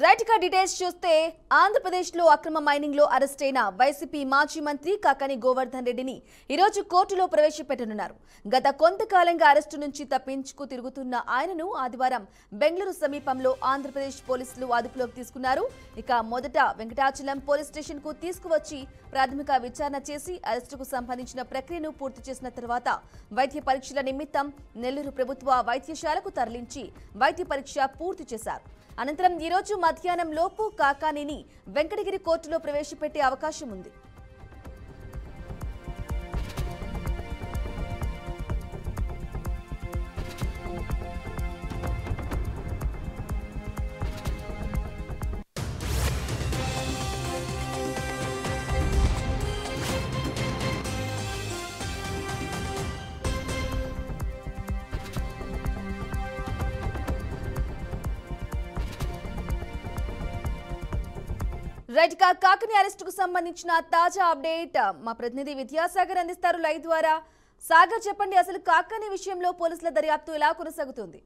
Right గా details చూస్తే ఆంధ్రప్రదేశ్ లో అక్రమ మైనింగ్ లో అరెస్ట్ అయిన వైసీపీ మాజీ మంత్రి కాకాని గోవర్ధన్ రెడ్డిని ఈ రోజు కోర్టులో ప్రవేశపెట్టనున్నారు. గత కొంతకాలంగా అరెస్టు నుంచి తప్పించుకు తిరుగుతున్న ఆయనను ఆదివారం బెంగళూరు సమీపంలో ఆంధ్రప్రదేశ్ పోలీసులు అదుపులోకి తీసుకున్నారు. ఇక మొదట వెంకటాచలం పోలీస్ స్టేషన్ కు తీసుకువచ్చి ప్రాథమిక విచారణ చేసి అరెస్టుకు సంబంధించిన ప్రక్రియను పూర్తి చేసిన తర్వాత వైద్య పరీక్షల నిమిత్తం నెల్లూరు ప్రభుత్వ వైద్యశాలకు తరలించి వైద్య పరీక్ష పూర్తి చేశారు. అనంతరం ఈ రోజు మధ్యాహ్నం లోపు కాకానిని వెంకటగిరి కోర్టులో ప్రవేశపెట్టే అవకాశం ఉంది. రైట్ గా కాకాని అరెస్టుకు సంబంధించిన తాజా అప్డేట్ మా ప్రతినిధి విద్యాసాగర్ అందిస్తారు లైవ్ ద్వారా. సాగర్, చెప్పండి, అసలు కాకాని విషయంలో పోలీసుల దర్యాప్తు ఎలా కొనసాగుతుంది?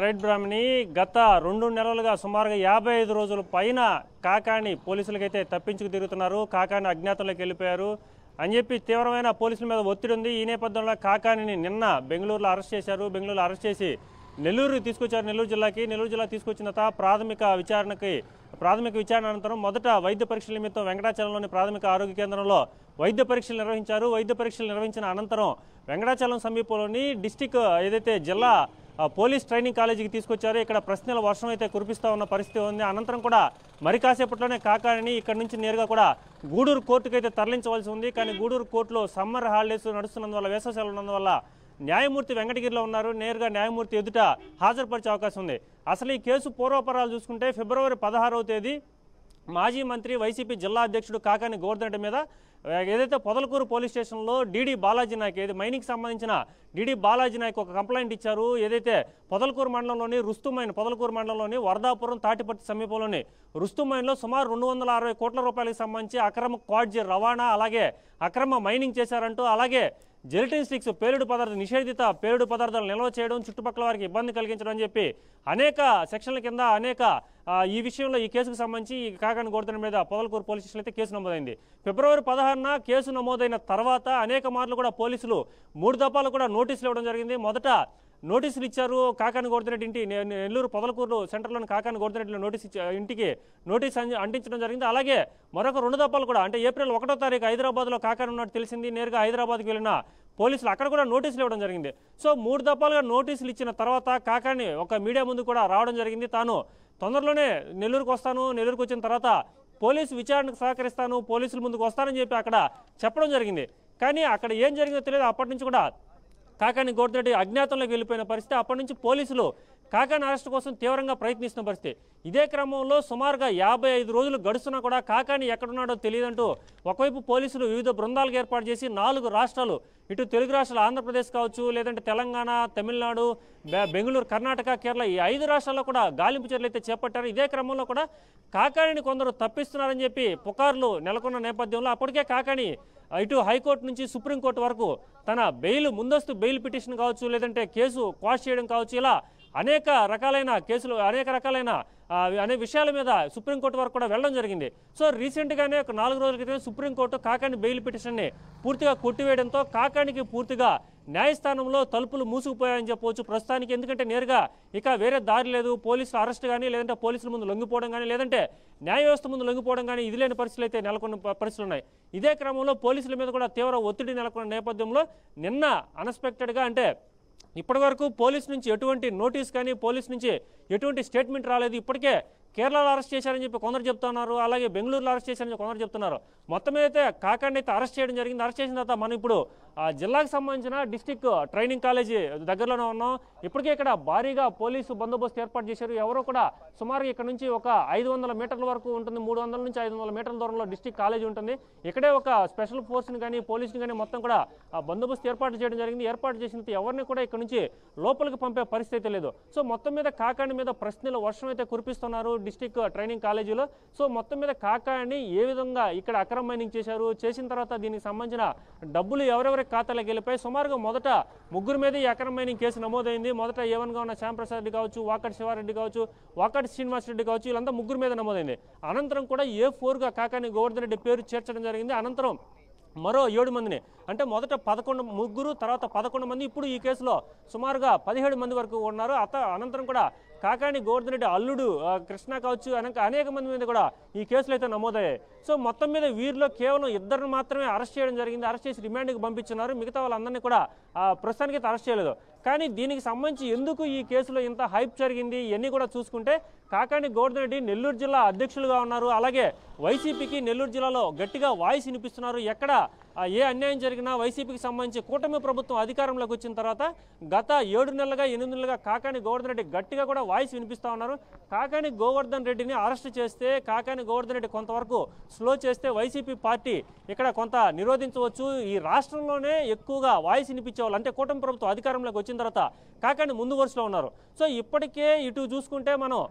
రైట్ బ్రాహ్మణి, గత 2 నెలలుగా సుమారుగా 55 రోజుల పైన కాకాని పోలీసులకైతే తప్పించుకు తిరుగుతున్నారు. కాకాని అజ్ఞాతంలోకి వెళ్ళిపోయారు అని చెప్పి తీవ్రమైన పోలీసుల మీద ఒత్తిడి ఉంది. ఈ నేపథ్యంలో కాకానిని నిన్న బెంగళూరులో అరెస్ట్ చేశారు. బెంగళూరులో అరెస్ట్ చేసి నెల్లూరు తీసుకొచ్చారు. నెల్లూరు జిల్లా తీసుకొచ్చిన ప్రాథమిక విచారణ అనంతరం మొదట వైద్య పరీక్షల నిమిత్తం వెంకటాచలంలోని ప్రాథమిక ఆరోగ్య కేంద్రంలో వైద్య పరీక్షలు నిర్వహించారు. వైద్య పరీక్షలు నిర్వహించిన అనంతరం వెంకటాచలం సమీపంలోని డిస్టిక్ ఏదైతే జిల్లా పోలీస్ ట్రైనింగ్ కాలేజీకి తీసుకొచ్చారు. ఇక్కడ ప్రశ్నల వర్షం అయితే కురిపిస్తూ ఉన్న పరిస్థితి ఉంది. అనంతరం కూడా మరి కాసేపట్లోనే కాకానిని ఇక్కడ నుంచి నేరుగా కూడా గూడూరు కోర్టుకు అయితే తరలించవలసి ఉంది. కానీ గూడూరు కోర్టులో సమ్మర్ హాలిడేస్ నడుస్తున్నందువల్ల, వేసవి సెలవులు ఉన్నందువల్ల న్యాయమూర్తి వెంకటగిరిలో ఉన్నారు. నేరుగా న్యాయమూర్తి ఎదుట హాజరుపరిచే అవకాశం ఉంది. అసలు ఈ కేసు పూర్వపరాలు చూసుకుంటే ఫిబ్రవరి 16వ తేదీ మాజీ మంత్రి వైసీపీ జిల్లా అధ్యక్షుడు కాకాని గోవర్ధన్ రెడ్డి మీద ఏదైతే పొదలకూరు పోలీస్ స్టేషన్లో డీడీ బాలాజీ నాయక్, ఏది మైనింగ్ సంబంధించిన డీడీ బాలాజీ నాయక్ ఒక కంప్లైంట్ ఇచ్చారు. ఏదైతే పొదలకూరు మండలంలోని వరదాపురం తాటిపర్తి సమీపంలోని రుస్తుమైన్లో సుమారు 260 కోట్ల రూపాయలకు సంబంధించి అక్రమ క్వాడ్జీ రవాణా, అలాగే అక్రమ మైనింగ్ చేశారంటూ, అలాగే జెలటిన్ స్టిక్స్ నిషేధిత పేలుడు పదార్థాలు నిల్వ చేయడం, చుట్టుపక్కల వారికి ఇబ్బంది కలిగించడం అని చెప్పి అనేక సెక్షన్ల కింద ఈ విషయంలో ఈ కేసుకు సంబంధించి కాకాని గోవర్ధన్ మీద పొదలకూరు పోలీస్ స్టేషన్ అయితే కేసు నమోదైంది. ఫిబ్రవరి 16న కేసు నమోదైన తర్వాత అనేక మార్లు కూడా పోలీసులు 3 దఫాలు కూడా నోటీసులు ఇవ్వడం జరిగింది. మొదట నోటీసులు ఇచ్చారు కాకాని గోవర్ధన్ రెడ్డి ఇంటి, నెల్లూరు పొదలకూరు సెంటర్లోని కాకాని గోవర్ధన్ రెడ్డిలో ఇంటికి నోటీస్ అంటించడం జరిగింది. అలాగే మరొక 2 దఫాలు కూడా, అంటే ఏప్రిల్ 1వ తారీఖు హైదరాబాద్లో కాకాని ఉన్నట్టు తెలిసింది. నేరుగా హైదరాబాద్కి వెళ్ళిన పోలీసులు అక్కడ కూడా నోటీసులు ఇవ్వడం జరిగింది. సో 3 దఫాలుగా నోటీసులు ఇచ్చిన తర్వాత కాకాని ఒక మీడియా ముందు కూడా రావడం జరిగింది. తాను తొందరలోనే నెల్లూరుకు వస్తాను, నెల్లూరుకు వచ్చిన తర్వాత పోలీసు విచారణకు సహకరిస్తాను, పోలీసుల ముందుకు వస్తానని చెప్పి అక్కడ చెప్పడం జరిగింది. కానీ అక్కడ ఏం జరిగిందో తెలియదు. అప్పటి నుంచి కూడా కాకాని గోవర్ధన్ రెడ్డి అజ్ఞాతంలోకి వెళ్ళిపోయిన పరిస్థితి. అప్పటి నుంచి పోలీసులు కాకాని అరెస్టు కోసం తీవ్రంగా ప్రయత్నిస్తున్న పరిస్థితి. ఇదే క్రమంలో సుమారుగా 55 రోజులు గడుస్తున్నా కూడా కాకాని ఎక్కడున్నాడో తెలియదంటూ ఒకవైపు పోలీసులు వివిధ బృందాలకు ఏర్పాటు చేసి 4 రాష్ట్రాలు, ఇటు తెలుగు రాష్ట్రాలు ఆంధ్రప్రదేశ్ కావచ్చు, లేదంటే తెలంగాణ, తమిళనాడు, బెంగళూరు, కర్ణాటక, కేరళ, ఈ 5 రాష్ట్రాల్లో కూడా గాలింపు చర్యలు అయితే చేపట్టారు. ఇదే క్రమంలో కూడా కాకానిని కొందరు తప్పిస్తున్నారని చెప్పి పుకార్లు నెలకొన్న నేపథ్యంలో అప్పటికే కాకాని ఇటు హైకోర్టు నుంచి సుప్రీంకోర్టు వరకు తన ముందస్తు బెయిల్ పిటిషన్ కావచ్చు, లేదంటే కేసు క్వాష్ చేయడం కావచ్చు, ఇలా అనేక రకాలైన కేసులు, అనేక విషయాల మీద సుప్రీంకోర్టు వరకు కూడా వెళ్ళడం జరిగింది. సో రీసెంట్గానే ఒక 4 రోజుల క్రితం సుప్రీంకోర్టు కాకాని బెయిల్ పిటిషన్ని పూర్తిగా కొట్టివేయడంతో కాకానికి పూర్తిగా న్యాయస్థానంలో తలుపులు మూసుకుపోయాయని చెప్పవచ్చు ప్రస్తుతానికి. ఎందుకంటే నేరుగా ఇక వేరే దారి లేదు. పోలీసులు అరెస్ట్ కానీ, లేదంటే పోలీసుల ముందు లొంగిపోవడం కానీ, లేదంటే న్యాయ వ్యవస్థ ముందు లొంగిపోవడం కానీ, ఇది లేని పరిస్థితులు అయితే నెలకొన్న పరిస్థితులు ఉన్నాయి. ఇదే క్రమంలో పోలీసుల మీద కూడా తీవ్ర ఒత్తిడి నెలకొన్న నేపథ్యంలో నిన్న అన్ఎక్స్పెక్టెడ్గా, అంటే ఇప్పటి వరకు పోలీసు నుంచి ఎటువంటి నోటీస్ కానీ, పోలీసు నుంచి ఎటువంటి స్టేట్మెంట్ రాలేదు. ఇప్పటికే కేరళలో అరెస్ట్ చేశారని చెప్పి కొందరు చెప్తున్నారు, అలాగే బెంగళూరులో అరెస్ట్ చేశారని కొందరు చెప్తున్నారు. మొత్తం అయితే కాకాని అయితే అరెస్ట్ చేయడం జరిగింది. అరెస్ట్ చేసిన తర్వాత మనం ఇప్పుడు జిల్లాకు సంబంధించిన డిస్టిక్ ట్రైనింగ్ కాలేజీ దగ్గరలోనే ఉన్నాం. ఇప్పటికే ఇక్కడ భారీగా పోలీసు బందోబస్తు ఏర్పాటు చేశారు. ఎవరో కూడా సుమారు ఇక్కడ నుంచి ఒక 500 మీటర్ల వరకు ఉంటుంది, 300 నుంచి 500 మీటర్ల దూరంలో డిస్టిక్ కాలేజీ ఉంటుంది. ఇక్కడే ఒక స్పెషల్ ఫోర్స్ని కానీ, పోలీసుని కానీ మొత్తం కూడా బందోబస్తు ఏర్పాటు చేయడం జరిగింది. ఏర్పాటు చేసిన ఎవరిని కూడా ఇక్కడ నుంచి లోపలికి పంపే పరిస్థితి లేదు. సో మొత్తం మీద కాకాని మీద ప్రశ్నల వర్షం అయితే కురిపిస్తున్నారు డిస్టిక్ ట్రైనింగ్ కాలేజీలో. సో మొత్తం మీద కాకాని ఏ విధంగా ఇక్కడ అక్రమ మైనింగ్ చేశారు, చేసిన తర్వాత దీనికి సంబంధించిన డబ్బులు ఎవరెవరికి బ్యాంక్ ఖాతాలోకి వెళ్ళిపోయి సుమారుగా మొదట ముగ్గురు మీద ఈ అక్రమ మైనింగ్ కేసు నమోదైంది. మొదట A1గా ఉన్న శ్యాంప్రసాద్ రెడ్డి కావచ్చు, వాకటి శివారెడ్డి కావచ్చు, వాకటి శ్రీనివాస్ రెడ్డి కావచ్చు, వీళ్ళంతా ముగ్గురు మీద నమోదైంది. అనంతరం కూడా A4గా కాకాని గోవర్ధన్ రెడ్డి పేరు చేర్చడం జరిగింది. అనంతరం మరో 7 మందిని, అంటే మొదట 11 ముగ్గురు, తర్వాత 11 మంది, ఇప్పుడు ఈ కేసులో సుమారుగా 17 మంది వరకు ఉన్నారు. అనంతరం కూడా కాకాని గోవర్ధన్ రెడ్డి అల్లుడు కృష్ణ కావచ్చు, అనేక మంది మీద కూడా ఈ కేసులు అయితే నమోదయ్యాయి. సో మొత్తం మీద వీరిలో కేవలం 2 మాత్రమే అరెస్ట్ చేయడం జరిగింది. అరెస్ట్ చేసి రిమాండ్కి పంపించున్నారు. మిగతా వాళ్ళందరినీ కూడా ప్రస్తుతానికి అయితే అరెస్ట్ చేయలేదు. కానీ దీనికి సంబంధించి ఎందుకు ఈ కేసులో ఇంత హైప్ జరిగింది ఇవన్నీ కూడా చూసుకుంటే, కాకాని గోవర్ధన్ రెడ్డి నెల్లూరు జిల్లా అధ్యక్షులుగా ఉన్నారు. అలాగే వైసీపీకి నెల్లూరు జిల్లాలో గట్టిగా వాయిస్ వినిపిస్తున్నారు. ఎక్కడ ఏ అన్యాయం జరిగినా వైసీపీకి సంబంధించి కూటమి ప్రభుత్వం అధికారంలోకి వచ్చిన తర్వాత గత 7 నెలలుగా 8 నెలలుగా కాకాని గోవర్ధన్ రెడ్డి గట్టిగా కూడా వాయిస్ వినిపిస్తూ ఉన్నారు. కాకాని గోవర్ధన్ రెడ్డిని అరెస్ట్ చేస్తే, కాకాని గోవర్ధన్ రెడ్డి కొంతవరకు స్లో చేస్తే వైసీపీ పార్టీ ఇక్కడ కొంత నిరోధించవచ్చు. ఈ రాష్ట్రంలోనే ఎక్కువగా వాయిస్ వినిపించేవాళ్ళు, అంటే కూటమి ప్రభుత్వం అధికారంలోకి వచ్చిన తర్వాత కాకాని ముందు వరుసలో ఉన్నారు. సో ఇప్పటికే ఇటు చూసుకుంటే మనం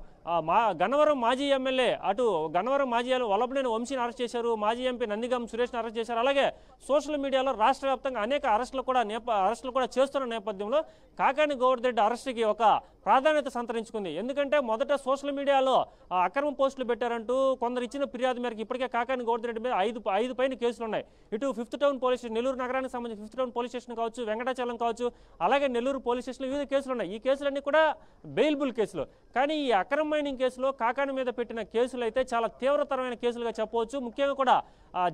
గన్నవరం మాజీ ఎమ్మెల్యే, అటు గన్నవరం మాజీ వల్లభనేని వంశీని అరెస్ట్ చేశారు, మాజీ ఎంపీ నందిగం సురేష్ని అరెస్ట్ చేశారు. అలాగే సోషల్ మీడియాలో రాష్ట్ర వ్యాప్తంగా అనేక అరెస్టులు కూడా చేస్తున్న నేపథ్యంలో కాకాని గోవర్ధన్ రెడ్డి అరెస్టుకి ఒక ప్రాధాన్యత సంతరించుకుంది. ఎందుకంటే మొదట సోషల్ మీడియాలో అక్రమ పోస్టులు పెట్టారంటూ కొందరు ఇచ్చిన ఫిర్యాదు మేరకు ఇప్పటికే కాకాని గోవర్ధన్ రెడ్డి మీద 5 పైన కేసులు ఉన్నాయి. ఇటు 5th town police station, Nellore నగరానికి సంబంధించి 5th టౌన్ పోలీస్ స్టేషన్ కావచ్చు, వెంకటాచలం కావచ్చు, అలాగే నెల్లూరు పోలీస్ స్టేషన్లో వివిధ కేసులు ఉన్నాయి. ఈ కేసులన్నీ కూడా బెయిల్బుల్ కేసులు. కానీ ఈ అక్రమ మైనింగ్ కేసులో కాకాని మీద పెట్టిన కేసులు అయితే చాలా తీవ్రతరమైన కేసులుగా చెప్పవచ్చు. ముఖ్యంగా కూడా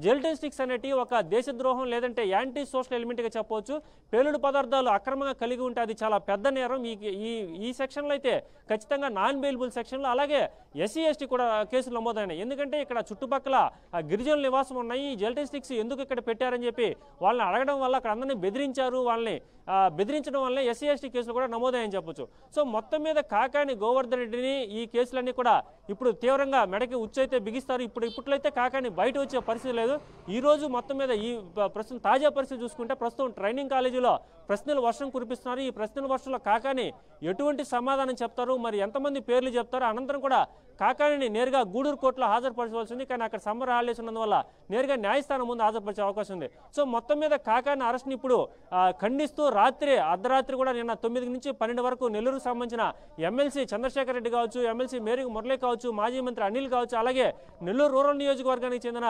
జెల్టెస్టిక్స్ అనేటి ఒక దేశద్రోహం లేదంటే యాంటీ సోషల్ ఎలిమెంట్గా చెప్పవచ్చు. పేలుడు పదార్థాలు అక్రమంగా కలిగి ఉంటే అది చాలా పెద్ద నేరం. ఈ సెక్షన్లో అయితే ఖచ్చితంగా నాన్ బెయిలబుల్ సెక్షన్లో, అలాగే SC ST కూడా కేసులు నమోదైనాయి. ఎందుకంటే ఇక్కడ చుట్టుపక్కల గిరిజనుల నివాసం ఉన్నాయి. ఈ జెల్టెస్టిక్స్ ఎందుకు ఇక్కడ పెట్టారని చెప్పి వాళ్ళని అడగడం వల్ల అక్కడ అందరినీ బెదిరించారు. వాళ్ళని బెదిరించడం వల్లే SC ST కేసులు కూడా నమోదయ్యని చెప్పొచ్చు. సో మొత్తం మీద కాకాని గోవర్ధన్ రెడ్డిని ఈ కేసులన్నీ కూడా ఇప్పుడు తీవ్రంగా మెడకి ఉచ్చైతే బిగిస్తారు. ఇప్పట్లో అయితే కాకాని బయట వచ్చే పరిస్థితి లేదు. ఈ రోజు మొత్తం మీద ఈ ప్రస్తుతం తాజా పరిస్థితి చూసుకుంటే ప్రస్తుతం ట్రైనింగ్ కాలేజీలో ప్రశ్నలు వర్షం కురిపిస్తున్నారు. ఈ ప్రశ్నల వర్షంలో కాకాని ఎటువంటి సమాధానం చెప్తారు, మరి ఎంతమంది పేర్లు చెప్తారు, అనంతరం కూడా కాకానిని నేరుగా గూడూరు కోర్టులో హాజరుపరచవలసి ఉంది. కానీ అక్కడ సమ్మర్ హాలిడేస్ ఉన్నందువల్ల నేరుగా న్యాయస్థానం ముందు హాజరుపరిచే అవకాశం ఉంది. సో మొత్తం మీద కాకాని అరెస్ట్ని ఇప్పుడు ఖండిస్తూ అర్ధరాత్రి కూడా నిన్న 9 నుంచి 12 వరకు నెల్లూరుకు సంబంధించిన ఎమ్మెల్సీ చంద్రశేఖర్ రెడ్డి కావచ్చు, ఎమ్మెల్సీ మేరీ మురళి కావచ్చు, మాజీ మంత్రి అనిల్ కావచ్చు, అలాగే నెల్లూరు రూరల్ నియోజకవర్గానికి చెందిన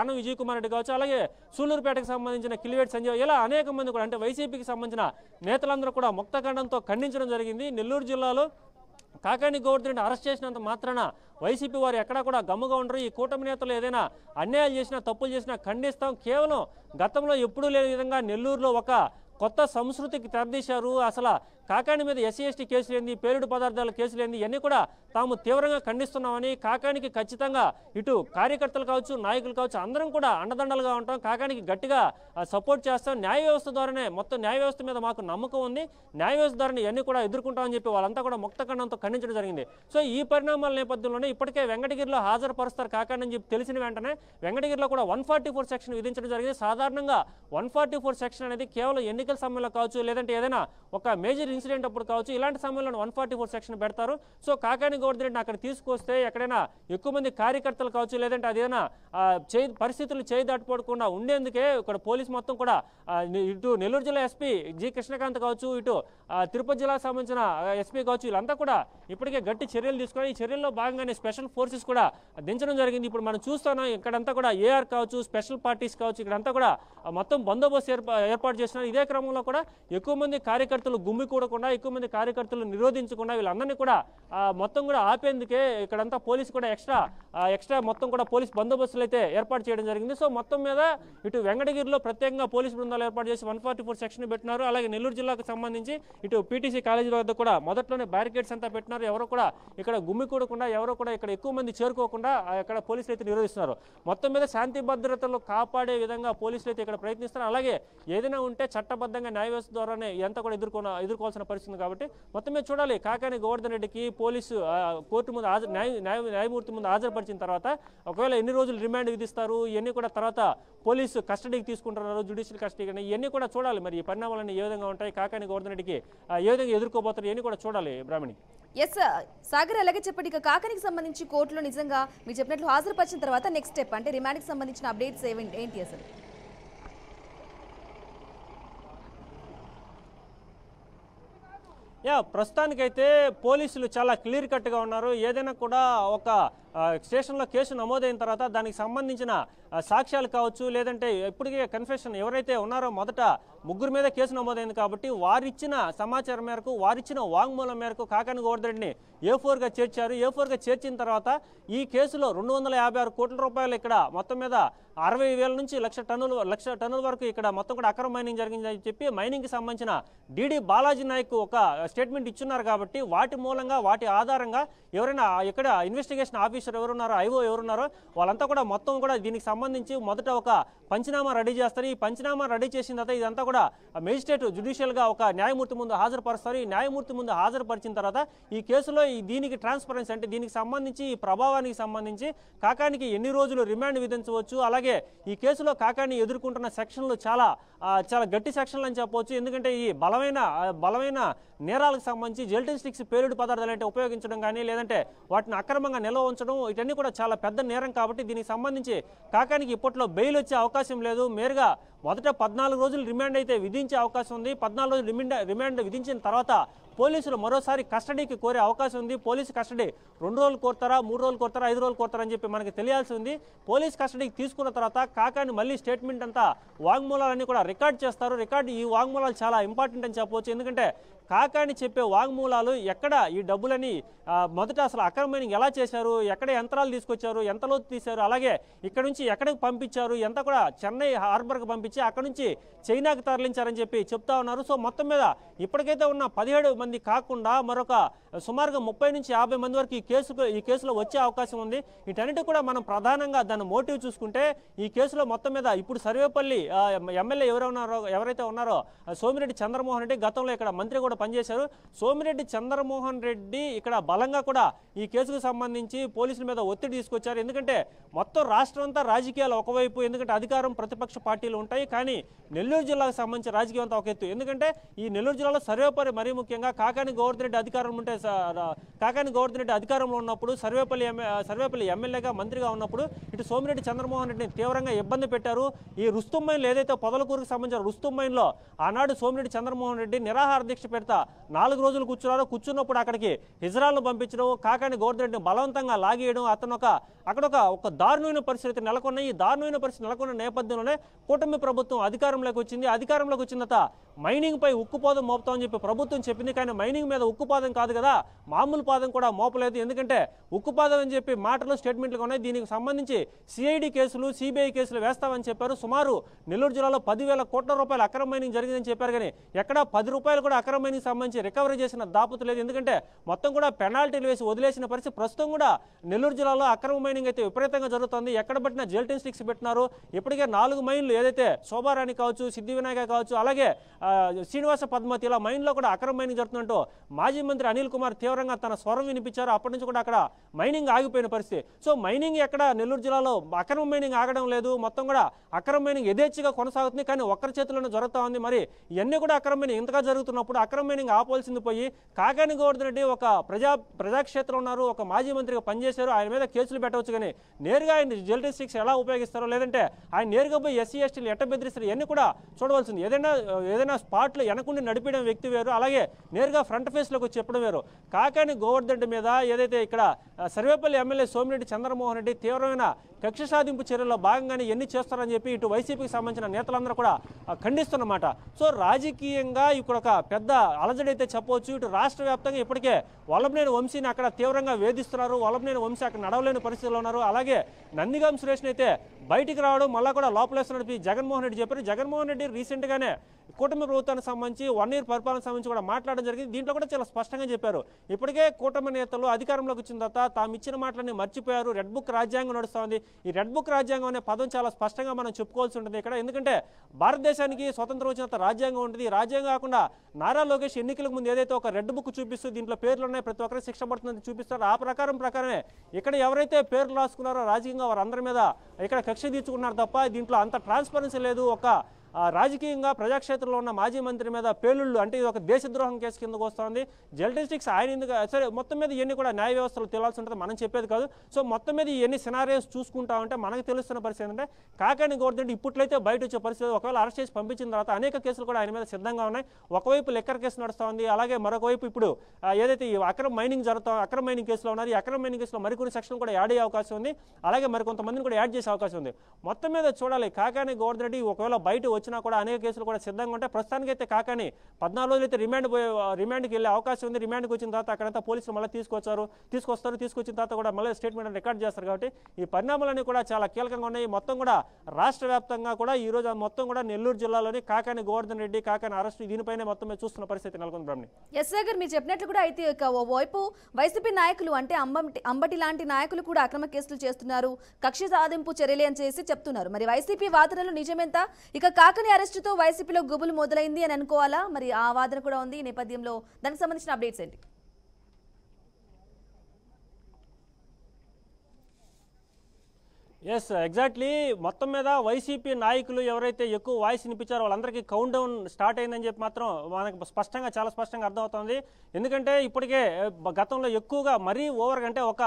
ఆనం విజయ్ కుమార్ రెడ్డి కావచ్చు, అలాగే సూలూరుపేటకు సంబంధించిన కిలివేటి సంజయ్, ఇలా అనేక మంది కూడా, అంటే వైసీపీకి సంబంధించిన నేతలందరూ కూడా ముక్తఖండంతో ఖండించడం జరిగింది. నెల్లూరు జిల్లాలో కాకాని గోవర్ధన్ రెడ్డి అరెస్ట్ చేసినంత మాత్రాన వైసీపీ వారు ఎక్కడా కూడా గమ్ముగా ఉండరు. ఈ కూటమి నేతలు ఏదైనా అన్యాయాలు చేసినా, తప్పులు చేసినా ఖండిస్తాం. కేవలం గతంలో ఎప్పుడూ లేని విధంగా నెల్లూరులో ఒక కొత్త సంస్కృతికి తెరదీశారు. అసలు కాకాని మీద SC ST కేసులు ఏంది, పేలుడు పదార్థాల కేసులు ఏంది, ఇవన్నీ కూడా తాము తీవ్రంగా ఖండిస్తున్నామని, కాకానికి ఖచ్చితంగా ఇటు కార్యకర్తలు కావచ్చు, నాయకులు కావచ్చు, అందరం కూడా అండదండలుగా ఉంటాం, కాకానికి గట్టిగా సపోర్ట్ చేస్తాం. న్యాయ వ్యవస్థ ద్వారానే, మొత్తం న్యాయ వ్యవస్థ మీద మాకు నమ్మకం ఉంది, న్యాయ వ్యవస్థ ద్వారానే ఇవన్నీ కూడా ఎదుర్కొంటామని చెప్పి వాళ్ళంతా కూడా ముక్తఖండంతో ఖండించడం జరిగింది. సో ఈ పరిణామాల నేపథ్యంలోనే ఇప్పటికే వెంకటగిరిలో హాజరుపరుస్తారు కాకాని అని చెప్పి తెలిసిన వెంటనే వెంకటగిరిలో కూడా 144 సెక్షన్ విధించడం జరిగింది. సాధారణంగా 144 సెక్షన్ అనేది కేవలం ఎన్నికల సమయంలో కావచ్చు, లేదంటే ఏదైనా ఒక మేజర్ ఇన్సిడెంట్ అప్పుడు కావచ్చు, ఇలాంటి సమయంలో 144 సెక్షన్ పెడతారు. సో కాకాని గోవర్ధన్ రెడ్డిని అక్కడ తీసుకొస్తే ఎక్కడైనా ఎక్కువ మంది కార్యకర్తలు కావచ్చు, లేదంటే అదేదైనా పరిస్థితులు చేయి దాటిపోకుండా ఉండేందుకే ఇక్కడ పోలీసు మొత్తం కూడా ఇటు నెల్లూరు జిల్లా SP జి కృష్ణకాంత్ కావచ్చు, ఇటు తిరుపతి జిల్లాకు సంబంధించిన SP కావచ్చు, వీళ్ళంతా కూడా ఇప్పటికే గట్టి చర్యలు తీసుకుని ఈ చర్యల్లో భాగంగానే స్పెషల్ ఫోర్సెస్ కూడా దించడం జరిగింది. ఇప్పుడు మనం చూస్తున్నాం ఇక్కడంతా కూడా AR కావచ్చు, స్పెషల్ పార్టీస్ కావచ్చు, ఇక్కడంతా కూడా మొత్తం బందోబస్తు ఏర్పాటు చేస్తున్నారు. ఇదే క్రమంలో కూడా ఎక్కువ మంది కార్యకర్తలు గుమ్మికూడకుండా, ఎక్కువ మంది కార్యకర్తలు నిరోధించకుండా వీళ్ళందరినీ కూడా మొత్తం కూడా ఆపేందుకే ఇక్కడంతా పోలీసు కూడా ఎక్స్ట్రా మొత్తం కూడా పోలీస్ బందోబస్తులు అయితే ఏర్పాటు చేయడం జరిగింది. సో మొత్తం మీద ఇటు వెంకటగిరిలో ప్రత్యేకంగా పోలీసు బృందాలు ఏర్పాటు చేసి 144 సెక్షన్ పెట్టినారు. అలాగే నెల్లూరు జిల్లాకు సంబంధించి ఇటు PTC కాలేజీ వద్ద కూడా మొదట్లోనే బ్యారికేడ్స్ అంతా పెట్టినారు. ఎవరో కూడా ఇక్కడ గుమ్మికూడకుండా, ఎవరో కూడా ఇక్కడ ఎక్కువ మంది చేరుకోకుండా ఇక్కడ పోలీసులు అయితే నిరోధిస్తున్నారు. మొత్తం మీద శాంతి భద్రతలు కాపాడే విధంగా పోలీసులు అయితే ఇక్కడ ప్రయత్నిస్తున్నారు. అలాగే ఏదైనా ఉంటే చట్టబద్ధంగా న్యాయ వ్యవస్థ ద్వారానే ఇదంతా కూడా ఎదుర్కోవాల్సిన పరిస్థితి కాబట్టి మొత్తం మీద చూడాలి. కాకాని గోవర్ధన్ రెడ్డికి పోలీసు కోర్టు ముందు న్యాయమూర్తి ముందు హాజరుపరిచిన తర్వాత ఒకవేళ ఎన్ని రోజులు రిమాండ్ విధిస్తారు, ఇవన్నీ కూడా తర్వాత పోలీసు కస్టడీకి తీసుకుంటున్నారు, జ్యుడిషియల్ కస్టడీ, ఇవన్నీ కూడా చూడాలి. మరి ఈ పరిణామాలన్నీ ఏ విధంగా ఉంటాయి, కాకాని గోవర్ధన్ రెడ్డికి ఏ విధంగా ఎదుర్కోబోతారు, ఇవన్నీ కూడా చూడాలి. బ్రాహ్మణి ఎస్ సాగర్, అలాగే చెప్పండి, ఇక కాకానికి సంబంధించి కోర్టులో నిజంగా మీరు చెప్పినట్లు హాజరుపరిచిన తర్వాత నెక్స్ట్ స్టెప్ అంటే రిమాండ్కి సంబంధించిన అప్డేట్స్ ఏంటి అసలు? ప్రస్తుతానికైతే పోలీసులు చాలా క్లియర్ కట్గా ఉన్నారు. ఏదైనా కూడా ఒక స్టేషన్లో కేసు నమోదైన తర్వాత దానికి సంబంధించిన సాక్ష్యాలు కావచ్చు, లేదంటే ఇప్పటికే కన్ఫెషన్ ఎవరైతే ఉన్నారో మొదట ముగ్గురు మీద కేసు నమోదైంది కాబట్టి వారిచ్చిన సమాచారం మేరకు, వారిచ్చిన వాంగ్మూలం మేరకు కాకాని గోవర్ధన్ రెడ్డిని A4గా చేర్చారు. A4గా చేర్చిన తర్వాత ఈ కేసులో 256 కోట్ల రూపాయలు ఇక్కడ మొత్తం మీద 60,000 నుంచి 1,00,000 టన్నుల వరకు ఇక్కడ మొత్తం కూడా అక్రమ మైనింగ్ జరిగిందని చెప్పి మైనింగ్కి సంబంధించిన DD బాలాజీ నాయక్ ఒక స్టేట్మెంట్ ఇచ్చున్నారు. కాబట్టి వాటి మూలంగా, వాటి ఆధారంగా ఎవరైనా ఇక్కడ ఇన్వెస్టిగేషన్ ఆఫీసర్ ఎవరున్నారో, IO ఎవరున్నారో వాళ్ళంతా కూడా మొత్తం కూడా దీనికి సంబంధించి మొదట ఒక పంచనామా రెడీ చేస్తారు. ఈ పంచనామా రెడీ చేసిన తర్వాత ఇదంతా కూడా మేజిస్ట్రేట్ జ్యుడిషియల్గా ఒక న్యాయమూర్తి ముందు హాజరుపరుస్తారు. ఈ న్యాయమూర్తి ముందు హాజరుపరిచిన తర్వాత ఈ కేసులో దీనికి ట్రాన్స్పరెన్సీ అంటే దీనికి సంబంధించి ఈ ప్రభావానికి సంబంధించి కాకానికి ఎన్ని రోజులు రిమాండ్ విధించవచ్చు, అలాగే ఈ కేసులో కాకాని ఎదుర్కొంటున్న సెక్షన్లు చాలా గట్టి సెక్షన్లు అని చెప్పవచ్చు. ఎందుకంటే ఈ బలమైన నేరాలకు సంబంధించి జెల్టిన్ స్టిక్స్, పేలుడు పదార్థాలు అంటే ఉపయోగించడం కానీ, లేదంటే వాటిని అక్రమంగా నిల్వ ఉంచడం, ఇవన్నీ కూడా చాలా పెద్ద నేరం. కాబట్టి దీనికి సంబంధించి కాకానికి ఇప్పట్లో బెయిల్ వచ్చే అవకాశం లేదు. మేరుగా మొదట 14 రోజులు రిమాండ్ అయితే విధించే అవకాశం ఉంది. 14 రోజులు రిమాండ్ విధించిన తర్వాత పోలీసులు మరోసారి కస్టడీకి కోరే అవకాశం ఉంది. పోలీసు కస్టడీ 2 రోజులు కోరుతారా, 3 రోజులు కోరుతారా, 5 రోజులు కోరుతారా అని చెప్పి మనకి తెలియాల్సి ఉంది. పోలీస్ కస్టడీకి తీసుకున్న తర్వాత కాకాని మళ్ళీ స్టేట్మెంట్ అంతా వాంగ్మూలాలన్నీ కూడా రికార్డ్ చేస్తారు. ఈ వాంగ్మూలాలు చాలా ఇంపార్టెంట్ అని చెప్పవచ్చు. ఎందుకంటే కాకాని చెప్పే వాంగ్మూలాలు ఎక్కడ ఈ డబ్బులని మొదట అసలు అక్రమ మైనింగ్ ఎలా చేశారు, ఎక్కడ యంత్రాలు తీసుకొచ్చారు, ఎంత లోతు తీశారు, అలాగే ఇక్కడ నుంచి ఎక్కడికి పంపించారు, ఎంత కూడా చెన్నై హార్బర్కి పంపించి అక్కడ నుంచి చైనాకి తరలించారని చెప్పి చెప్తా ఉన్నారు. సో మొత్తం మీద ఇప్పటికైతే ఉన్న 17 మంది కాకుండా మరొక సుమారుగా 30 నుంచి 50 మంది వరకు ఈ కేసులో వచ్చే అవకాశం ఉంది. వీటన్నిటి కూడా మనం ప్రధానంగా దాని మోటివ్ చూసుకుంటే ఈ కేసులో మొత్తం మీద ఇప్పుడు సర్వేపల్లి ఎమ్మెల్యే ఎవరైతే ఉన్నారో సోమిరెడ్డి చంద్రమోహన్ రెడ్డి గతంలో ఇక్కడ మంత్రి కూడా పనిచేశారు. సోమిరెడ్డి చంద్రమోహన్ రెడ్డి ఇక్కడ బలంగా కూడా ఈ కేసుకు సంబంధించి పోలీసుల మీద ఒత్తిడి తీసుకొచ్చారు. ఎందుకంటే మొత్తం రాష్ట్రం అంతా రాజకీయాలు ఒకవైపు, ఎందుకంటే అధికారం ప్రతిపక్ష పార్టీలు ఉంటాయి, కానీ నెల్లూరు జిల్లాకు సంబంధించి రాజకీయం అంతా ఒక ఎత్తు. ఎందుకంటే ఈ నెల్లూరు జిల్లాలో సర్వేపల్లి మరీ ముఖ్యంగా కాకాని గోవర్ధన్ రెడ్డి అధికారంలో ఉన్నప్పుడు సర్వేపల్లి ఎమ్మెల్యేగా మంత్రిగా ఉన్నప్పుడు ఇటు సోమిరెడ్డి చంద్రమోహన్ రెడ్డిని తీవ్రంగా ఇబ్బంది పెట్టారు. ఈ రుస్తుం మైన్లు ఏదైతే పొదలకూరుకు సంబంధించిన రుస్తుం మైన్లో ఆనాడు సోమిరెడ్డి చంద్రమోహన్ రెడ్డి నిరాహార దీక్ష పెడతా 4 రోజులు కూర్చున్నప్పుడు అక్కడికి హిజ్రాలను పంపించడం, కాకాని గోవర్ధన్ రెడ్డిని బలవంతంగా లాగేయడం, అతను అక్కడ ఒక దారుణమైన పరిస్థితి నెలకొన్న. ఈ దారుణమైన పరిస్థితి నెలకొన్న నేపథ్యంలోనే కూటమి ప్రభుత్వం అధికారంలోకి వచ్చింది. అధికారంలోకి వచ్చిన తర్వాత మైనింగ్ పై ఉక్కుపాదం మోపుతామని చెప్పి ప్రభుత్వం చెప్పింది. కానీ మైనింగ్ మీద ఉక్కుపాదం కాదు కదా, మామూలు పాదం కూడా మోపలేదు. ఎందుకంటే ఉక్కుపాదం అని చెప్పి మాటలు, స్టేట్మెంట్లు ఉన్నాయి. దీనికి సంబంధించి CID కేసులు, CBI కేసులు వేస్తామని చెప్పారు. సుమారు నెల్లూరు జిల్లాలో 10,000 కోట్ల రూపాయల అక్రమ మైనింగ్ జరిగిందని చెప్పారు. కానీ ఎక్కడ 10 రూపాయలు కూడా అక్రమ మైనింగ్ సంబంధించి రికవరీ చేసిన దాపుతు లేదు. ఎందుకంటే మొత్తం కూడా పెనాల్టీలు వేసి వదిలేసిన పరిస్థితి. ప్రస్తుతం కూడా నెల్లూరు జిల్లాలో అక్రమ మైనింగ్ అయితే విపరీతంగా జరుగుతుంది. ఎక్కడ పట్టినా జెల్టిన్ స్టిక్స్ పెట్టినారు. ఇప్పటికే 4 మైన్లు ఏదైతే శోభారాణి కావచ్చు, సిద్ధి వినాయక కావచ్చు, అలాగే శ్రీనివాస పద్మతి ఇలా మైన్లో కూడా అక్రమ మైనింగ్ జరుగుతుందంటూ మాజీ మంత్రి అనిల్ కుమార్ తీవ్రంగా తన స్వరం వినిపించారు. అప్పటి నుంచి కూడా అక్కడ మైనింగ్ ఆగిపోయిన పరిస్థితి. సో మైనింగ్ ఎక్కడ నెల్లూరు జిల్లాలో అక్రమ మైనింగ్ ఆగడం లేదు. మొత్తం కూడా అక్రమ మైనింగ్ యథేచ్ఛగా కొనసాగుతుంది. కానీ ఒక్కరి చేతిలోనే జరుగుతూ ఉంది. మరి ఇవన్నీ కూడా అక్రమ మైనింగ్ ఇంతగా జరుగుతున్నప్పుడు అక్రమ మైనింగ్ ఆపాల్సింది పోయి కాకాని గోవర్ధన్ రెడ్డి ఒక ప్రజాక్షేత్రం ఉన్నారు, ఒక మాజీ మంత్రిగా పనిచేశారు, ఆయన మీద కేసులు పెట్టవచ్చు. కానీ నేరుగా ఆయన జెల్టిన్ స్టిక్స్ ఎలా ఉపయోగిస్తారో, లేదంటే ఆయన నేరుగా పోయి SC STలు ఎట్ట బెదిరిస్తారు, ఇవన్నీ కూడా చూడవలసింది. ఏదైనా స్పాట్లు వెనకుండి నడిపేయడం వ్యక్తి వేరు, అలాగే నేరుగా ఫ్రంట్ ఫేస్లోకి వచ్చి చెప్పడం వేరు. కాకాని గోవర్ధన్ రెడ్డి మీద ఏదైతే ఇక్కడ సర్వేపల్లి ఎమ్మెల్యే సోమిరెడ్డి చంద్రమోహన్ రెడ్డి తీవ్రమైన కక్ష సాధింపు చర్యల్లో భాగంగానే ఎన్ని చేస్తారని చెప్పి ఇటు వైసీపీకి సంబంధించిన నేతలందరూ కూడా ఖండిస్తున్నమాట. సో రాజకీయంగా ఇక్కడ ఒక పెద్ద అలజడి అయితే చెప్పవచ్చు. ఇటు రాష్ట్ర వ్యాప్తంగా ఇప్పటికే వల్లభనేని వంశీని అక్కడ తీవ్రంగా వేధిస్తున్నారు. వల్లభనేని వంశీ అక్కడ నడవలేని పరిస్థితిలో ఉన్నారు. అలాగే నందిగాం సురేష్ని అయితే బయటికి రావడం మళ్ళా కూడా లోపలేస్తున్నట్టు జగన్మోహన్ రెడ్డి చెప్పారు. జగన్మోహన్ రెడ్డి రీసెంట్గానే కూటమి ప్రభుత్వానికి సంబంధించి 1 ఇయర్ పరిపాలన సంబంధించి కూడా మాట్లాడడం జరిగింది. దీంట్లో కూడా చాలా స్పష్టంగా చెప్పారు. ఇప్పటికే కూటమి నేతలు అధికారంలోకి వచ్చిన తర్వాత తాము ఇచ్చిన మాటలన్నీ మర్చిపోయారు. రెడ్ బుక్ రాజ్యాంగం నడుస్తుంది. ఈ రెడ్ బుక్ రాజ్యాంగం అనే పదం చాలా స్పష్టంగా మనం చెప్పుకోవాల్సి ఉంటుంది ఇక్కడ. ఎందుకంటే భారతదేశానికి స్వతంత్రం వచ్చినంత రాజ్యాంగం ఉంటుంది. రాజ్యాంగం కాకుండా నారా లోకేష్ ఎన్నికలకు ముందు ఏదైతే ఒక రెడ్ బుక్ చూపిస్తూ దీంట్లో పేర్లు ఉన్నాయి, ప్రతి ఒక్కరికి శిక్ష పడుతుందని చూపిస్తారు. ఆ ప్రకారమే ఇక్కడ ఎవరైతే పేర్లు రాసుకున్నారో రాజకీయంగా వారందరి మీద ఇక్కడ కక్ష తీర్చుకున్నారు తప్ప దీంట్లో అంత ట్రాన్స్పరెన్సీ లేదు. ఒక రాజకీయంగా ప్రజాక్షేత్రంలో ఉన్న మాజీ మంత్రి మీద పేలుళ్ళు అంటే ఇది ఒక దేశద్రోహం కేసు కిందకు వస్తుంది. జెల్టిస్టిక్స్ ఆయన ఎందుకు సరే మొత్తం మీద ఇవన్నీ కూడా న్యాయ వ్యవస్థలో తేలాల్సి ఉంటుంది, మనం చెప్పేది కాదు. సో మొత్తం మీద ఇవన్నీ సినారియోస్ చూసుకుంటా ఉంటే మనకు తెలుస్తున్న పరిస్థితి ఏంటంటే కాకాని గోవర్ధన్ ఇప్పట్లయితే బయట వచ్చే పరిస్థితి, ఒకవేళ అరెస్ట్ చేసి పంపించిన తర్వాత అనేక కేసులు కూడా ఆయన మీద సిద్ధంగా ఉన్నాయి. ఒకవైపు లిక్కర్ కేసు నడుస్తూ ఉంది, అలాగే మరొక వైపు ఇప్పుడు ఏదైతే ఈ అక్రమ మైనింగ్ అక్రమ మైనింగ్ కేసులో ఉన్నారు, ఈ అక్రమ మైనింగ్ కేసులో మరికొన్ని సెక్షన్ కూడా యాడ్ అయ్యే అవకాశం ఉంది, అలాగే మరికొంతమందిని కూడా యాడ్ చేసే అవకాశం ఉంది. మొత్తం మీద చూడాలి కాకాని గోవర్ధన్ రెడ్డి ఒకవేళ బయట వచ్చినా కూడా అనేక కేసులు కూడా సిద్ధంగా ఉంటాయి. ప్రస్తుతానికైతే కాకాని 14 రోజులు అయితే రిమాండ్కి వెళ్ళే అవకాశం ఉంది. రిమాండ్కి వచ్చిన తర్వాత అక్కడంతా పోలీసులు మళ్ళీ తీసుకొచ్చిన తర్వాత కూడా మళ్ళీ స్టేట్మెంట్ రికార్డ్ చేస్తారు. కాబట్టి ఈ పరిణామాలన్నీ కూడా చాలా కీలకంగా ఉన్నాయి. మొత్తం కూడా రాష్ట్ర వ్యాప్తంగా కూడా ఈ రోజు మొత్తం కూడా నెల్లూరు జిల్లాలోని కాకాని గోవర్ధన్ రెడ్డి కాకాని అరెస్టు దీనిపైనే మొత్తం మీద చూస్తున్న పరిస్థితి నెలకొంది. బ్రహ్మణి సాగర్ మీరు చెప్పినట్లు కూడా అయితే ఓవైపు వైసీపీ నాయకులు అంటే అంబటి లాంటి నాయకులు కూడా అక్రమ కేసులు చేస్తున్నారు, కక్ష సాధింపు చర్యలే అని చేసి చెప్తున్నారు. మరి వైసీపీ వాదనలు నిజమెంత? ఇక కాకాని అరెస్టుతో వైసీపీలో గుబులు మొదలైంది అని అనుకోవాలా? మరి ఆ వాదన కూడా ఉంది. ఈ నేపథ్యంలో దానికి సంబంధించిన అప్డేట్స్ ఏంటి? ఎస్ ఎగ్జాక్ట్లీ మొత్తం మీద వైసీపీ నాయకులు ఎవరైతే ఎక్కువ వాయిస్ వినిపించారో వాళ్ళందరికీ కౌంట్ డౌన్ స్టార్ట్ అయిందని చెప్పి మాత్రం మనకు చాలా స్పష్టంగా అర్థమవుతుంది. ఎందుకంటే ఇప్పటికే గతంలో ఎక్కువగా మరీ ఓవర్గా అంటే ఒక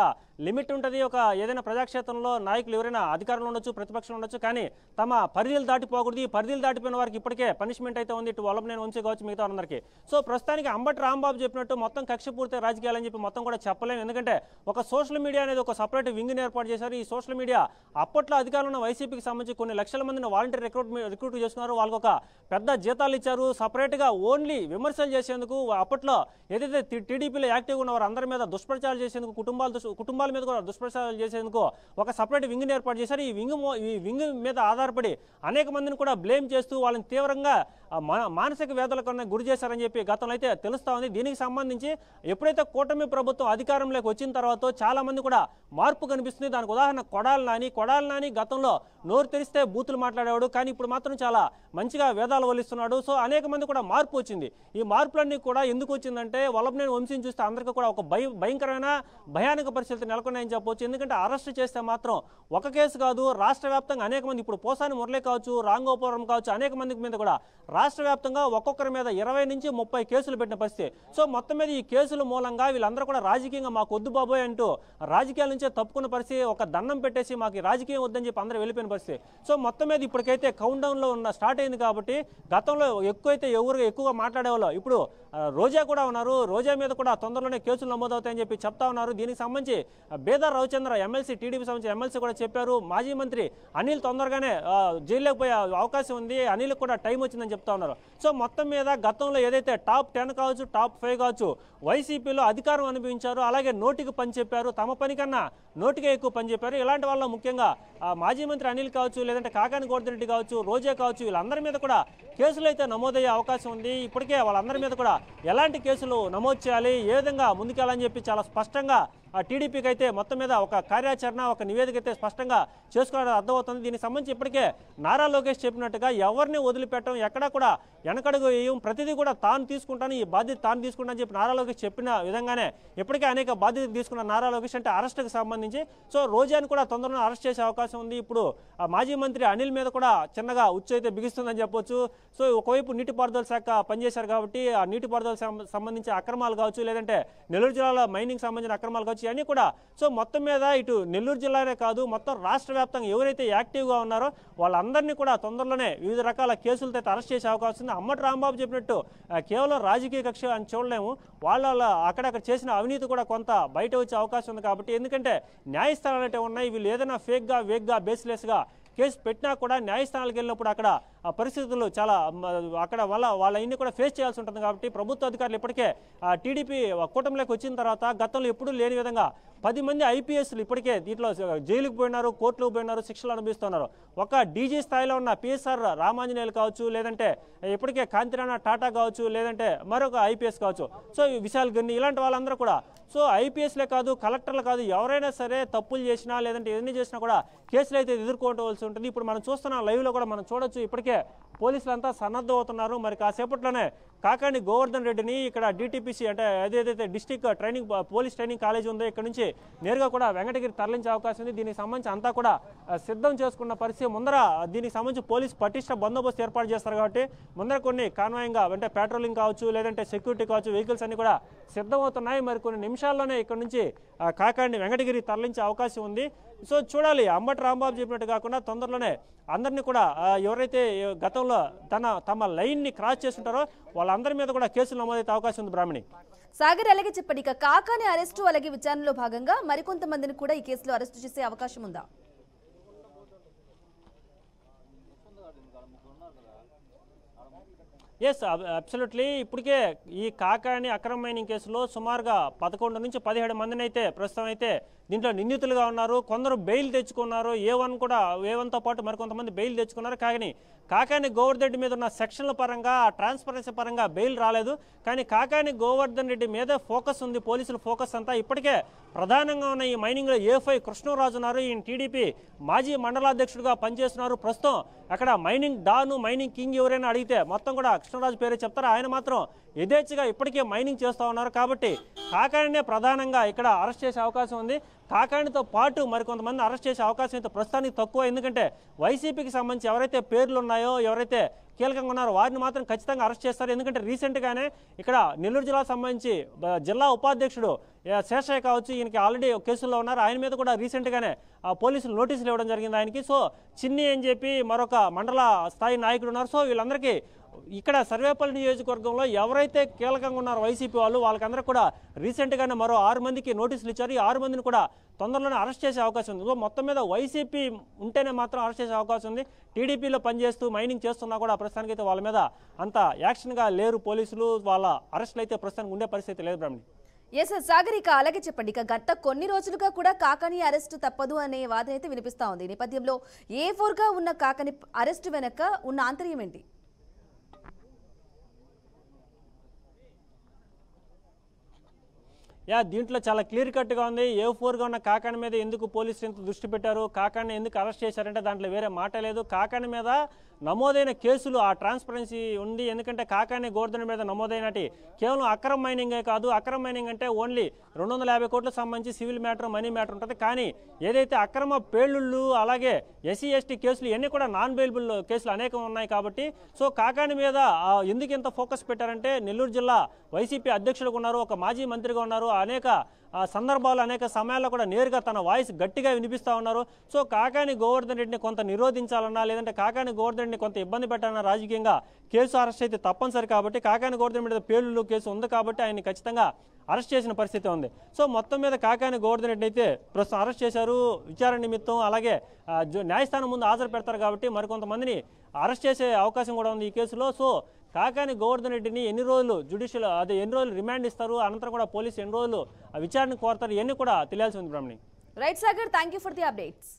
లిమిట్ ఉంటుంది. ఒక ఏదైనా ప్రజాక్షేత్రంలో నాయకులు ఎవరైనా అధికారంలో ఉండొచ్చు, ప్రతిపక్షంలో ఉండొచ్చు, కానీ తమ పరిధులు దాటిపోకూడదు. ఈ పరిధులు దాటిపోయిన వారికి ఇప్పటికే పనిష్మెంట్ అయితే ఉంది, ఇటు వల్లభనేని వంశీ కావచ్చు, మిగతా అందరికీ. సో ప్రస్తుతానికి అంబటి రాంబాబు చెప్పినట్టు మొత్తం కక్షపూర్తి రాజకీయాలని చెప్పి మొత్తం కూడా చెప్పలేము. ఎందుకంటే ఒక సోషల్ మీడియా అనేది ఒక సపరేట్ వింగ్ని ఏర్పాటు చేశారు. ఈ సోషల్ మీడియా అప్పట్లో అధికారంలో ఉన్న వైసీపీకి సంబంధించి కొన్ని లక్షల మందిని వాలంటీర్ రిక్రూట్ చేసుకున్నారు. వాళ్ళకు ఒక పెద్ద జీతాలు ఇచ్చారు. సపరేట్గా ఓన్లీ విమర్శలు చేసేందుకు అప్పట్లో ఏదైతే టీడీపీలో యాక్టివ్గా ఉన్న వారు అందరి మీద దుష్ప్రచారాలు చేసేందుకు, కుటుంబాల మీద కూడా దుష్ప్రచారాలు చేసేందుకు ఒక సపరేట్ వింగ్ని ఏర్పాటు చేశారు. ఈ వింగ్ మీద ఆధారపడి అనేక మందిని కూడా బ్లేమ్ చేస్తూ వాళ్ళని తీవ్రంగా మానసిక వేదనలకు గురి చేశారని చెప్పి గతంలో అయితే తెలుస్తా ఉంది. దీనికి సంబంధించి ఎప్పుడైతే కూటమి ప్రభుత్వం అధికారంలోకి వచ్చిన తర్వాత చాలా మంది కూడా మార్పు కనిపిస్తుంది. దానికి ఉదాహరణ కొడాలి నాని గతంలో నోరు తెరిస్తే బూతులు మాట్లాడేవాడు, కానీ ఇప్పుడు మాత్రం చాలా మంచిగా వేదాలు వల్లిస్తున్నాడు. సో అనేక మంది కూడా మార్పు వచ్చింది. ఈ మార్పులన్నీ కూడా ఎందుకు వచ్చిందంటే వల్లభనేని వంశీని చూస్తే అందరికీ కూడా ఒక భయంకరమైన భయానక పరిస్థితి నెలకొన్నాయని చెప్పవచ్చు. ఎందుకంటే అరెస్ట్ చేస్తే మాత్రం ఒక కేసు కాదు, రాష్ట్ర వ్యాప్తంగా అనేక మంది, ఇప్పుడు పోసాని మురళి కావచ్చు, రాంగోపురం కావచ్చు, అనేక మంది మీద కూడా రాష్ట్ర వ్యాప్తంగా ఒక్కొక్కరి మీద 20 నుంచి 30 కేసులు పెట్టిన పరిస్థితి. సో మొత్తం మీద ఈ కేసుల మూలంగా వీళ్ళందరూ కూడా రాజకీయంగా మాకు వద్దు బాబోయ్ అంటూ రాజకీయాల నుంచే తప్పుకున్న పరిస్థితి, ఒక దండం పెట్టేసి మాకు రాజకీయం వద్దని చెప్పి అందరూ వెళ్ళిపోయిన పరిస్థితి. సో మొత్తం మీద ఇప్పటికైతే కౌంట్ డౌన్లో స్టార్ట్ అయింది. కాబట్టి గతంలో ఎక్కువగా మాట్లాడేవాళ్ళు ఇప్పుడు రోజా కూడా ఉన్నారు. రోజా మీద కూడా తొందరలోనే కేసులు నమోదవుతాయని చెప్పి చెప్తా ఉన్నారు. దీనికి సంబంధించి బేదార్ రవిచంద్ర ఎమ్మెల్సీ, టీడీపీ సంబంధించిన ఎమ్మెల్సీ కూడా చెప్పారు. మాజీ మంత్రి అనిల్ తొందరగానే జైల్లోకి పోయే అవకాశం ఉంది, అనిల్ కూడా టైం వచ్చిందని చెప్తా ఉన్నారు. సో మొత్తం మీద గతంలో ఏదైతే టాప్ 10 కావచ్చు, టాప్ 5 కావచ్చు వైసీపీలో అధికారం అనుభవించారు, అలాగే నోటికి పని చెప్పారు, తమ పని కన్నా నోటికే ఎక్కువ పని చెప్పారు. ఇలాంటి వాళ్ళ ముఖ్యంగా మాజీ మంత్రి అనిల్ కావచ్చు, లేదంటే కాకాని గోవర్ధన్ రెడ్డి కావచ్చు, రోజా కావచ్చు, వీళ్ళందరి మీద కూడా కేసులు అయితే నమోదయ్యే అవకాశం ఉంది. ఇప్పటికే వాళ్ళందరి మీద కూడా ఎలాంటి కేసులు నమోదు చేయాలి, ఏ విధంగా ముందుకెళ్ళాలని చెప్పి చాలా స్పష్టంగా టీడీపీకి అయితే మొత్తం మీద ఒక కార్యాచరణ, ఒక నివేదిక అయితే స్పష్టంగా చేసుకోవడం అర్థమవుతుంది. దీనికి సంబంధించి ఇప్పటికే నారా లోకేష్ చెప్పినట్టుగా ఎవరిని వదిలిపెట్టడం, ఎక్కడా కూడా వెనకడుగు వేయం, ప్రతిదీ కూడా తాను తీసుకుంటాను, ఈ బాధ్యత తాను తీసుకుంటానని చెప్పి నారా లోకేష్ చెప్పిన విధంగానే ఇప్పటికే అనేక బాధ్యతలు తీసుకున్న నారా లోకేష్ అంటే అరెస్టుకు సంబంధించి. సో రోజాని కూడా తొందరగా అరెస్ట్ చేసే అవకాశం ఉంది. ఇప్పుడు మాజీ మంత్రి అనిల్ మీద కూడా చిన్నగా ఉచ్చు అయితే బిగిస్తుందని చెప్పొచ్చు. సో ఒకవైపు నీటిపారుదల శాఖ పనిచేశారు కాబట్టి ఆ నీటిపారుదల సంబంధించి అక్రమాలు కావచ్చు, లేదంటే నెల్లూరు జిల్లాలో మైనింగ్ సంబంధించిన అక్రమాలు కావచ్చు, ఇవన్నీ కూడా. సో మొత్తం మీద ఇటు నెల్లూరు జిల్లానే కాదు, మొత్తం రాష్ట్ర వ్యాప్తంగా ఎవరైతే యాక్టివ్గా ఉన్నారో వాళ్ళందరినీ కూడా తొందరలోనే వివిధ రకాల కేసులతో అయితే అరెస్ట్ చేసే అవకాశం ఉంది. అంబటి రాంబాబు చెప్పినట్టు కేవలం రాజకీయ కక్ష అని చూడలేము, వాళ్ళ అక్కడక్కడ చేసిన అవినీతి కూడా కొంత బయట వచ్చే అవకాశం ఉంది. కాబట్టి ఎందుకంటే న్యాయస్థానాలు అయితే ఉన్నాయి, వీళ్ళు ఏదైనా వేగ్గా బేస్లెస్గా కేసు పెట్టినా కూడా న్యాయస్థానాలకు వెళ్ళినప్పుడు అక్కడ ఆ పరిస్థితులు చాలా అక్కడ వాళ్ళ ఇన్ని కూడా ఫేస్ చేయాల్సి ఉంటుంది. కాబట్టి ప్రభుత్వ అధికారులు ఇప్పటికే టీడీపీ కూటమిలోకి వచ్చిన తర్వాత గతంలో ఎప్పుడూ లేని విధంగా 10 మంది ఐపీఎస్లు ఇప్పటికే దీంట్లో జైలుకు పోయినారు, కోర్టులకు పోయినారు, శిక్షలు అనుభవిస్తున్నారు. ఒక డీజీ స్థాయిలో ఉన్న పిఎస్ఆర్ రామాంజనేయులు కావచ్చు, లేదంటే ఇప్పటికే కాంతిరాణ టాటా కావచ్చు, లేదంటే మరొక ఐపీఎస్ కావచ్చు, సో విశాల్ గన్ని, ఇలాంటి వాళ్ళందరూ కూడా సో ఐపీఎస్లే కాదు, కలెక్టర్లు కాదు, ఎవరైనా సరే తప్పులు చేసినా లేదంటే ఎన్ని చేసినా కూడా కేసులు అయితే ఎదుర్కోవాల్సి ఉంటుంది. ఇప్పుడు మనం చూస్తున్న లైవ్లో కూడా మనం చూడొచ్చు, ఇప్పటికే పోలీసులు అంతా సన్నద్ధం అవుతున్నారు. మరి కాసేపట్లోనే కాకాని గోవర్ధన్ రెడ్డిని ఇక్కడ డిటిపిసి అంటే ఏదైతే డిస్ట్రిక్ట్ పోలీస్ ట్రైనింగ్ కాలేజ్ ఉందో ఇక్కడ నుంచి నేరుగా కూడా వెంకటగిరి తరలించే అవకాశం ఉంది. దీనికి సంబంధించి అంతా కూడా సిద్ధం చేసుకున్న పరిస్థితి. ముందర దీనికి సంబంధించి పోలీస్ పటిష్ట బందోబస్తు ఏర్పాటు చేస్తారు కాబట్టి ముందర కొన్ని కాన్వాయింగ్గా అంటే పెట్రోలింగ్ కావచ్చు, లేదంటే సెక్యూరిటీ కావచ్చు, వెహికల్స్ అన్ని కూడా సిద్ధమవుతున్నాయి. మరి కొన్ని నిమిషాల్లోనే ఇక్కడ నుంచి కాకాని వెంకటగిరి తరలించే అవకాశం ఉంది. సో చూడాలి, అంబటి రాంబాబు చెప్పినట్టు కాకుండా తొందరలోనే అందరినీ కూడా ఎవరైతే గతంలో తమ లైన్ని క్రాస్ చేస్తుంటారో వాళ్ళందరి మీద కూడా కేసులు నమోదైతే అవకాశం ఉంది. బ్రాహ్మణి సాగర్, అలాగే చెప్పండి, ఇక కాకాని అరెస్టు అలాగే విచారణలో భాగంగా మరికొంతమందిని కూడా ఈ కేసులో అరెస్టు చేసే అవకాశం ఉందా? Yes, absolutely. ఇప్పటికే ఈ కాకాని అక్రమ మైనింగ్ కేసులో సుమారుగా 11 నుంచి 17 మందిని అయితే ప్రస్తుతం అయితే దీంట్లో నిందితులుగా ఉన్నారు. కొందరు బెయిల్ తెచ్చుకున్నారు. A1తో పాటు మరికొంతమంది బెయిల్ తెచ్చుకున్నారు. కానీ కాకాని గోవర్ధన్ రెడ్డి మీద ఉన్న సెక్షన్ల పరంగా, ట్రాన్స్పరెన్సీ పరంగా బెయిల్ రాలేదు. కానీ కాకాని గోవర్ధన్ రెడ్డి మీద ఫోకస్ ఉంది, పోలీసుల ఫోకస్ అంతా. ఇప్పటికే ప్రధానంగా ఉన్న ఈ మైనింగ్లో A5 కృష్ణరాజు ఉన్నారు. ఈయన టీడీపీ మాజీ మండలాధ్యక్షుడిగా పనిచేస్తున్నారు. ప్రస్తుతం అక్కడ మైనింగ్ డాను, మైనింగ్ కింగ్ ఎవరైనా అడిగితే మొత్తం కూడా కృష్ణరాజు పేరే చెప్తారు. ఆయన మాత్రం యథేచ్ఛగా ఇప్పటికే మైనింగ్ చేస్తూ ఉన్నారు. కాబట్టి కాకానినే ప్రధానంగా ఇక్కడ అరెస్ట్ చేసే అవకాశం ఉంది. కాకానితో పాటు మరికొంతమంది అరెస్ట్ చేసే అవకాశం అయితే ప్రస్తుతానికి తక్కువ. ఎందుకంటే వైసీపీకి సంబంధించి ఎవరైతే పేర్లు ఉన్నాయో, ఎవరైతే కీలకంగా ఉన్నారో వారిని మాత్రం ఖచ్చితంగా అరెస్ట్ చేస్తారు. ఎందుకంటే రీసెంట్గానే ఇక్కడ నెల్లూరు జిల్లాకు సంబంధించి జిల్లా ఉపాధ్యక్షుడు శేషయ్య కావచ్చు, ఈయనకి ఆల్రెడీ కేసుల్లో ఉన్నారు. ఆయన మీద కూడా రీసెంట్గానే పోలీసులు నోటీసులు ఇవ్వడం జరిగింది ఆయనకి. సో చిన్ని అని చెప్పి మరొక మండల స్థాయి నాయకుడు ఉన్నారు. సో వీళ్ళందరికీ ఇక్కడ సర్వేపల్లి నియోజకవర్గంలో ఎవరైతే కీలకంగా ఉన్నారో వైసీపీ వాళ్ళకందరూ కూడా రీసెంట్గానే మరో 6 మందికి నోటీసులు ఇచ్చారు. ఈ 6 మందిని కూడా తొందరలోనే అరెస్ట్ చేసే అవకాశం ఉంది. మొత్తం మీద వైసీపీ ఉంటేనే మాత్రం అరెస్ట్ చేసే అవకాశం ఉంది. టీడీపీలో పనిచేస్తూ మైనింగ్ చేస్తున్నా కూడా ప్రస్తుతానికి అయితే వాళ్ళ మీద అంత యాక్షన్గా లేరు పోలీసులు. వాళ్ళ అరెస్టులు అయితే ప్రస్తుతానికి ఉండే పరిస్థితి లేదు. బ్రాహ్మణి ఎస్ సాగర్, ఇక అలాగే చెప్పండి, ఇక గత కొన్ని రోజులుగా కూడా కాకాని అరెస్టు తప్పదు అనే వాదన అయితే వినిపిస్తా ఉంది. ఈ నేపథ్యంలో A4గా ఉన్న కాకాని అరెస్టు వెనక ఉన్న ఆంతర్యం ఏంటి? దీంట్లో చాలా క్లియర్ కట్గా ఉంది. A4గా ఉన్న కాకాని మీద ఎందుకు పోలీసులు ఎంత దృష్టి పెట్టారు, కాకాని ఎందుకు అరెస్ట్ చేశారంటే దాంట్లో వేరే మాట లేదు. కాకాని మీద నమోదైన కేసులు ఆ ట్రాన్స్పరెన్సీ ఉంది. ఎందుకంటే కాకాని గోవర్ధన్ మీద నమోదైనటి కేవలం అక్రమ మైనింగే కాదు. అక్రమ మైనింగ్ అంటే ఓన్లీ 250 కోట్లకు సంబంధించి సివిల్ మ్యాటర్, మనీ మ్యాటర్ ఉంటుంది. కానీ ఏదైతే అక్రమ పేలుళ్ళు, అలాగే SC ST కేసులు ఇవన్నీ కూడా నాన్ బెయిలబుల్ కేసులు అనేకం ఉన్నాయి. కాబట్టి సో కాకాని మీద ఎందుకు ఇంత ఫోకస్ పెట్టారంటే నెల్లూరు జిల్లా వైసీపీ అధ్యక్షుడుగా ఉన్నారు, ఒక మాజీ మంత్రిగా ఉన్నారు. అనేక సందర్భాలు, అనేక సమయాల్లో కూడా నేరుగా తన వాయిస్ గట్టిగా వినిపిస్తూ ఉన్నారు. సో కాకాని గోవర్ధన్ రెడ్డిని కొంత నిరోధించాలన్నా, లేదంటే కాకాని గోవర్ధన్ రెడ్డిని కొంత ఇబ్బంది పెట్టాలన్నా రాజకీయంగా కేసు అరెస్ట్ అయితే తప్పనిసరి. కాబట్టి కాకాని గోవర్ధన్ మీద పేలుళ్ళు కేసు ఉంది కాబట్టి ఆయన ఖచ్చితంగా అరెస్ట్ చేసిన పరిస్థితి ఉంది. సో మొత్తం మీద కాకాని గోవర్ధన్ రెడ్డిని అయితే ప్రస్తుతం అరెస్ట్ చేశారు విచారణ నిమిత్తం. అలాగే న్యాయస్థానం ముందు హాజరు పెడతారు కాబట్టి మరికొంతమందిని అరెస్ట్ చేసే అవకాశం కూడా ఉంది ఈ కేసులో. సో కాకాని గోవర్ధన్ రెడ్డిని ఎన్ని రోజులు రిమాండ్ ఇస్తారు, అనంతరం కూడా పోలీసు ఎన్ని రోజులు విచారణ కోరతారు, ఇవన్నీ కూడా తెలియాల్సి ఉంది. Brahmani right Sagar, thank you for the updates.